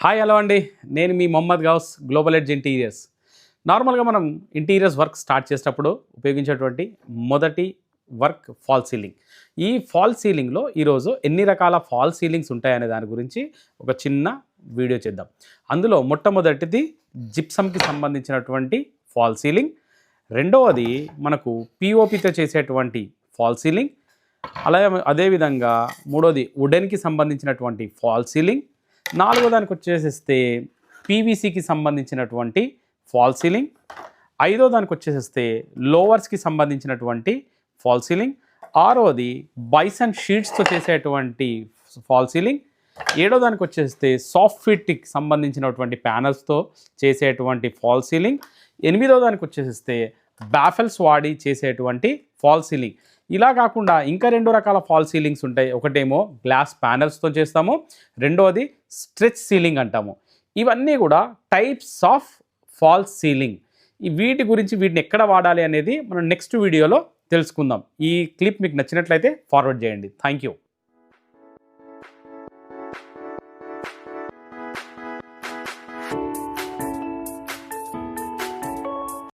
Hi hello అండి. నేను మీ Mohammed Ghouse, global edge interiors. నార్మల్గా మనం ఇంటీరియర్స్ వర్క్ స్టార్ట్ చేసేటప్పుడు ఉపయోగించేటువంటి మొదటి వర్క్ ఫాల్ సీలింగ్. ఈ ఫాల్ సీలింగ్లో ఈరోజు ఎన్ని రకాల ఫాల్ సీలింగ్స్ ఉంటాయనే దాని గురించి ఒక చిన్న వీడియో చేద్దాం. అందులో మొట్టమొదటిది జిప్సమ్కి సంబంధించినటువంటి ఫాల్ సీలింగ్, రెండవది మనకు పిఓపితో చేసేటువంటి ఫాల్ సీలింగ్, అలాగే అదేవిధంగా మూడోది వుడెన్కి సంబంధించినటువంటి ఫాల్ సీలింగ్, నాలుగో దానికి వచ్చేసేస్తే పీవీసీకి సంబంధించినటువంటి ఫాల్ సీలింగ్, ఐదో దానికి వచ్చేసేస్తే లోవర్స్కి సంబంధించినటువంటి ఫాల్ సీలింగ్, ఆరోది బైసన్ షీట్స్తో చేసేటువంటి ఫాల్ సీలింగ్, ఏడో దానికి వచ్చేస్తే సాఫ్ట్ ఫిట్కి సంబంధించినటువంటి ప్యానల్స్తో చేసేటువంటి ఫాల్ సీలింగ్, ఎనిమిదో దానికి వచ్చేసేస్తే బాఫెల్స్ వాడి చేసేటువంటి ఫాల్ సీలింగ్. ఇలా కాకుండా ఇంకా రెండు రకాల ఫాల్ సీలింగ్స్ ఉంటాయి. ఒకటేమో గ్లాస్ ప్యానల్స్తో చేస్తాము, రెండవది స్ట్రెచ్ సీలింగ్ అంటాము. ఇవన్నీ కూడా టైప్స్ ఆఫ్ ఫాల్ సీలింగ్. వీటిని ఎక్కడ వాడాలి అనేది మనం నెక్స్ట్ వీడియోలో తెలుసుకుందాం. ఈ క్లిప్ మీకు నచ్చినట్లయితే ఫార్వర్డ్ చేయండి. Thank you.